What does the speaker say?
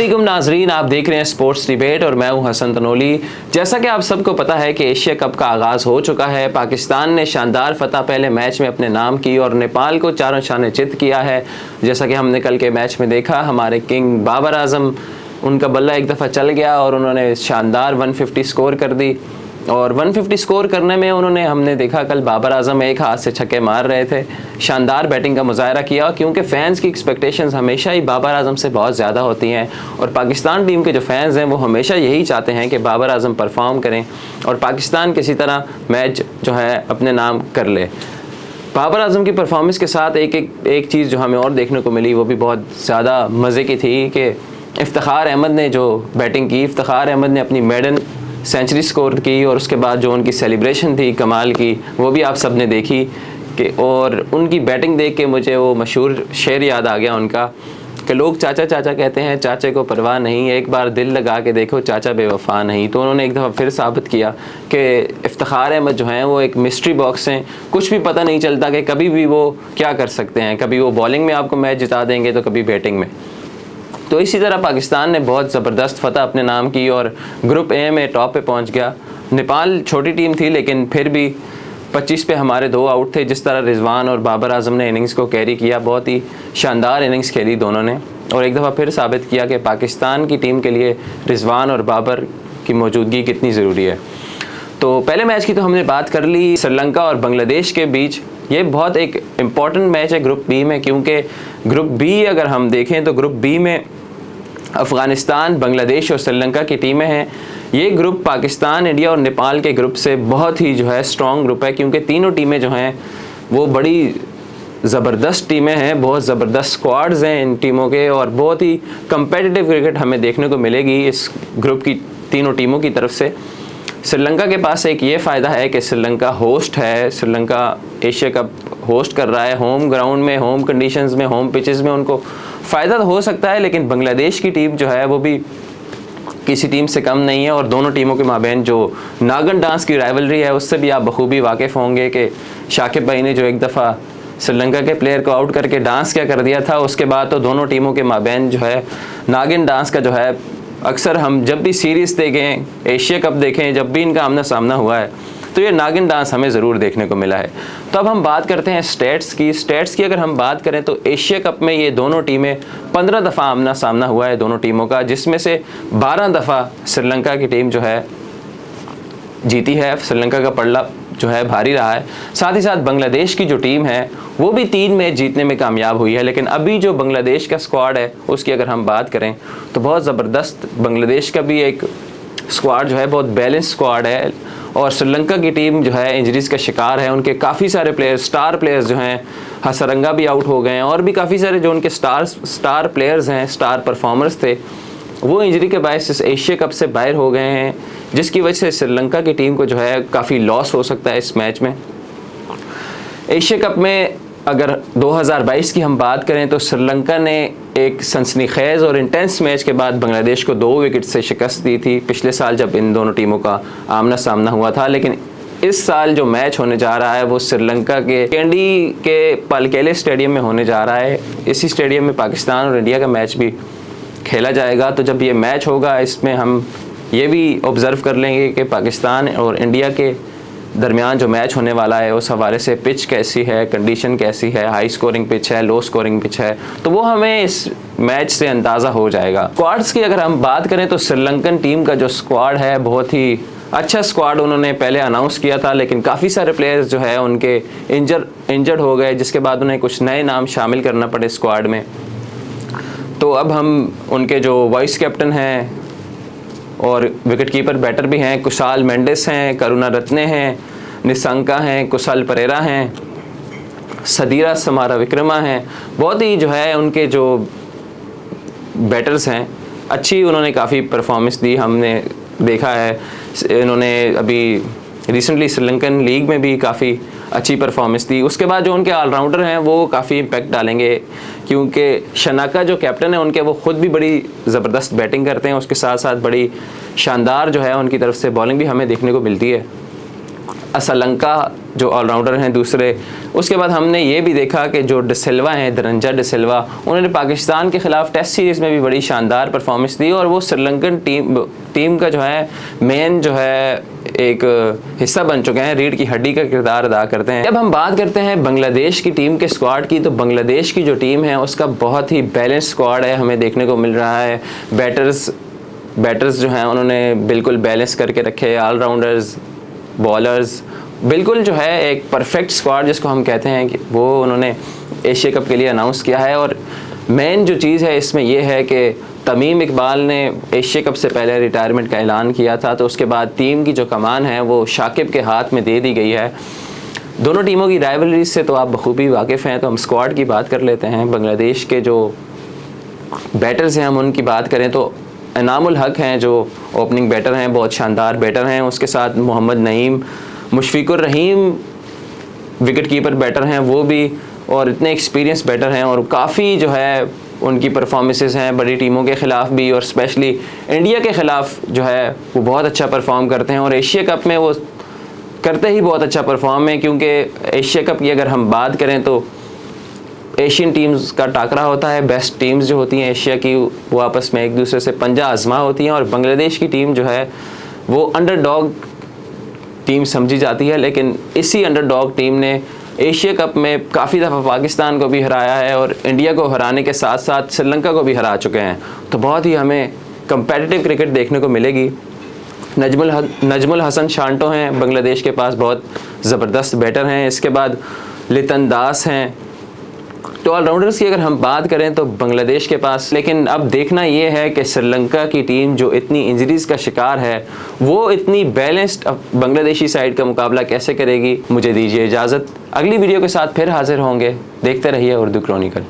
अस्सलामुअलैकुम नाजरीन, आप देख रहे हैं स्पोर्ट्स डिबेट और मैं हूं हसन तनोली। जैसा कि आप सबको पता है कि एशिया कप का आगाज़ हो चुका है। पाकिस्तान ने शानदार फतह पहले मैच में अपने नाम की और नेपाल को 4 निशाने चित किया है। जैसा कि हमने कल के मैच में देखा, हमारे किंग बाबर आजम, उनका बल्ला एक दफ़ा चल गया और उन्होंने शानदार 150 स्कोर कर दी। और 150 स्कोर करने में हमने देखा कल बाबर आजम एक हाथ से छक्के मार रहे थे। शानदार बैटिंग का मुजाहरा किया, क्योंकि फ़ैन्स की एक्सपेक्टेशंस हमेशा ही बाबर आजम से बहुत ज़्यादा होती हैं और पाकिस्तान टीम के जो फ़ैन्स हैं वो हमेशा यही चाहते हैं कि बाबर आजम परफॉर्म करें और पाकिस्तान किसी तरह मैच जो है अपने नाम कर ले। बाबर आजम की परफॉर्मेंस के साथ एक चीज़ जो हमें और देखने को मिली वो भी बहुत ज़्यादा मज़े की थी कि इफ्तिखार अहमद ने जो बैटिंग की, इफ्तिखार अहमद ने अपनी मेडन सेंचुरी स्कोर की और उसके बाद जो उनकी सेलिब्रेशन थी कमाल की, वो भी आप सब ने देखी कि और उनकी बैटिंग देख के मुझे वो मशहूर शेर याद आ गया उनका कि लोग चाचा चाचा कहते हैं, चाचे को परवाह नहीं, एक बार दिल लगा के देखो चाचा बेवफा नहीं। तो उन्होंने एक दफ़ा फिर साबित किया कि इफ्तिखार अहमद जो हैं वो एक मिस्ट्री बॉक्स हैं, कुछ भी पता नहीं चलता कि कभी भी वो क्या कर सकते हैं। कभी वो बॉलिंग में आपको मैच जिता देंगे तो कभी बैटिंग में। तो इसी तरह पाकिस्तान ने बहुत ज़बरदस्त फतह अपने नाम की और ग्रुप ए में टॉप पे पहुंच गया। नेपाल छोटी टीम थी लेकिन फिर भी 25 पे हमारे 2 आउट थे। जिस तरह रिजवान और बाबर आजम ने इनिंग्स को कैरी किया, बहुत ही शानदार इनिंग्स खेली दोनों ने और एक दफ़ा फिर साबित किया कि पाकिस्तान की टीम के लिए रिजवान और बाबर की मौजूदगी कितनी ज़रूरी है। तो पहले मैच की तो हमने बात कर ली, श्रीलंका और बांग्लादेश के बीच। ये बहुत एक इम्पॉर्टेंट मैच है ग्रुप बी में, क्योंकि ग्रुप बी अगर हम देखें तो ग्रुप बी में अफ़गानिस्तान, बांग्लादेश और श्रीलंका की टीमें हैं। ये ग्रुप पाकिस्तान, इंडिया और नेपाल के ग्रुप से बहुत ही जो है स्ट्रॉन्ग ग्रुप है, क्योंकि तीनों टीमें जो हैं वो बड़ी ज़बरदस्त टीमें हैं, बहुत ज़बरदस्त स्क्वाड्स हैं इन टीमों के और बहुत ही कम्पेटिटिव क्रिकेट हमें देखने को मिलेगी इस ग्रुप की तीनों टीमों की तरफ से। श्रीलंका के पास एक ये फ़ायदा है कि श्रीलंका होस्ट है, श्रीलंका एशिया कप होस्ट कर रहा है, होम ग्राउंड में, होम कंडीशंस में, होम पिचेस में उनको फ़ायदा तो हो सकता है। लेकिन बांग्लादेश की टीम जो है वो भी किसी टीम से कम नहीं है और दोनों टीमों के माबैन जो नागन डांस की राइवलरी है उससे भी आप बखूबी वाकिफ़ होंगे कि शाकिब भाई ने जो एक दफ़ा श्रीलंका के प्लेयर को आउट करके डांस क्या कर दिया था, उसके बाद तो दोनों टीमों के माबैन जो है नागिन डांस का जो है अक्सर हम जब भी सीरीज़ देखें, एशिया कप देखें, जब भी इनका आमना सामना हुआ है तो ये नागिन डांस हमें ज़रूर देखने को मिला है। तो अब हम बात करते हैं स्टेट्स की अगर हम बात करें तो एशिया कप में ये दोनों टीमें 15 दफ़ा आमना सामना हुआ है दोनों टीमों का, जिसमें से 12 दफ़ा श्रीलंका की टीम जो है जीती है। श्रीलंका का पलड़ा जो है भारी रहा है। साथ ही साथ बांग्लादेश की जो टीम है वो भी 3 मैच जीतने में कामयाब हुई है। लेकिन अभी जो बांग्लादेश का स्क्वाड है उसकी अगर हम बात करें तो बहुत ज़बरदस्त बांग्लादेश का भी एक स्क्वाड जो है बहुत बैलेंस स्क्वाड है और श्रीलंका की टीम जो है इंजरीज़ का शिकार है। उनके काफ़ी सारे प्लेयर्स, स्टार प्लेयर्स जो हैं, हसरंगा भी आउट हो गए हैं और भी काफ़ी सारे जो उनके स्टार प्लेयर्स हैं, स्टार परफॉर्मर्स थे, वो इंजरी के बायस इस एशिया कप से बाहर हो गए हैं, जिसकी वजह से श्रीलंका की टीम को जो है काफ़ी लॉस हो सकता है इस मैच में। एशिया कप में अगर 2022 की हम बात करें तो श्रीलंका ने एक सनसनीखेज़ और इंटेंस मैच के बाद बांग्लादेश को 2 विकेट से शिकस्त दी थी पिछले साल जब इन दोनों टीमों का आमना सामना हुआ था। लेकिन इस साल जो मैच होने जा रहा है वो श्रीलंका के कैंडी के पालकेले स्टेडियम में होने जा रहा है। इसी स्टेडियम में पाकिस्तान और इंडिया का मैच भी खेला जाएगा। तो जब ये मैच होगा इसमें हम ये भी ऑब्ज़र्व कर लेंगे कि पाकिस्तान और इंडिया के दरमियान जो मैच होने वाला है उस हवाले से पिच कैसी है, कंडीशन कैसी है, हाई स्कोरिंग पिच है, लो स्कोरिंग पिच है, तो वो हमें इस मैच से अंदाज़ा हो जाएगा। स्क्वाड्स की अगर हम बात करें तो श्रीलंकन टीम का जो स्क्वाड है बहुत ही अच्छा स्क्वाड उन्होंने पहले अनाउंस किया था, लेकिन काफ़ी सारे प्लेयर्स जो है उनके इंजर्ड हो गए, जिसके बाद उन्हें कुछ नए नाम शामिल करना पड़े स्क्वाड में। तो अब हम उनके जो वाइस कैप्टन हैं और विकेट कीपर बैटर भी हैं, कुशाल मेंडिस हैं, करुणारत्ने हैं, निशंका हैं, कुशाल परेरा हैं, सदीरा समाराविक्रमा हैं, बहुत ही जो है उनके जो बैटर्स हैं अच्छी उन्होंने काफ़ी परफॉर्मेंस दी, हमने देखा है। इन्होंने अभी रिसेंटली श्रीलंकन लीग में भी काफ़ी अच्छी परफॉर्मेंस दी। उसके बाद जो उनके ऑलराउंडर हैं वो काफ़ी इम्पैक्ट डालेंगे, क्योंकि शनाका जो कैप्टन है उनके वो ख़ुद भी बड़ी ज़बरदस्त बैटिंग करते हैं, उसके साथ साथ बड़ी शानदार जो है उनकी तरफ से बॉलिंग भी हमें देखने को मिलती है। असलंका जो ऑलराउंडर हैं दूसरे। उसके बाद हमने ये भी देखा कि जो डिसिल्वा हैं, धनंजय डिसिल्वा, उन्होंने पाकिस्तान के ख़िलाफ़ टेस्ट सीरीज़ में भी बड़ी शानदार परफॉर्मेंस दी और वो श्रीलंकन टीम का जो है मेन जो है एक हिस्सा बन चुके हैं, रीढ़ की हड्डी का किरदार अदा करते हैं। जब हम बात करते हैं बांग्लादेश की टीम के स्क्वाड की, तो बांग्लादेश की जो टीम है उसका बहुत ही बैलेंस स्क्वाड है, हमें देखने को मिल रहा है। बैटर्स जो हैं उन्होंने बिल्कुल बैलेंस करके रखे, ऑलराउंडर्स, बॉलर्स, बिल्कुल जो है एक परफेक्ट स्क्वाड जिसको हम कहते हैं कि वो उन्होंने एशिया कप के लिए अनाउंस किया है। और मेन जो चीज़ है इसमें यह है कि तमीम इकबाल ने एशिया कप से पहले रिटायरमेंट का ऐलान किया था, तो उसके बाद टीम की जो कमान है वो शाकिब के हाथ में दे दी गई है। दोनों टीमों की राइवलरी से तो आप बखूबी वाकिफ़ हैं, तो हम स्क्वाड की बात कर लेते हैं। बांग्लादेश के जो बैटर्स हैं हम उनकी बात करें तो इनामुल हक हैं जो ओपनिंग बैटर हैं, बहुत शानदार बैटर हैं। उसके साथ Mohammad Naeem, Mushfiqur Rahim wicket keeper batter हैं वो भी, और इतने एक्सपीरियंस बैटर हैं और काफ़ी जो है उनकी परफॉर्मेंसेस हैं बड़ी टीमों के ख़िलाफ़ भी, और स्पेशली इंडिया के ख़िलाफ़ जो है वो बहुत अच्छा परफॉर्म करते हैं। और एशिया कप में वो करते ही बहुत अच्छा परफॉर्म है, क्योंकि एशिया कप की अगर हम बात करें तो एशियन टीम्स का टाकरा होता है। बेस्ट टीम्स जो होती हैं एशिया की वो आपस में एक दूसरे से पंजा आजमा होती हैं, और बांग्लादेश की टीम जो है वो अंडरडॉग टीम समझी जाती है, लेकिन इसी अंडरडॉग टीम ने एशिया कप में काफ़ी दफ़ा पाकिस्तान को भी हराया है और इंडिया को हराने के साथ साथ श्रीलंका को भी हरा चुके हैं। तो बहुत ही हमें कंपेटिटिव क्रिकेट देखने को मिलेगी। नजमुल हसन शांटो हैं बांग्लादेश के पास, बहुत ज़बरदस्त बैटर हैं। इसके बाद लितन दास हैं। तो ऑलराउंडर्स की अगर हम बात करें तो बांग्लादेश के पास, लेकिन अब देखना ये है कि श्रीलंका की टीम जो इतनी इंजरीज़ का शिकार है वो इतनी बैलेंस्ड बांग्लादेशी साइड का मुकाबला कैसे करेगी। मुझे दीजिए इजाज़त, अगली वीडियो के साथ फिर हाजिर होंगे। देखते रहिए उर्दू क्रॉनिकल।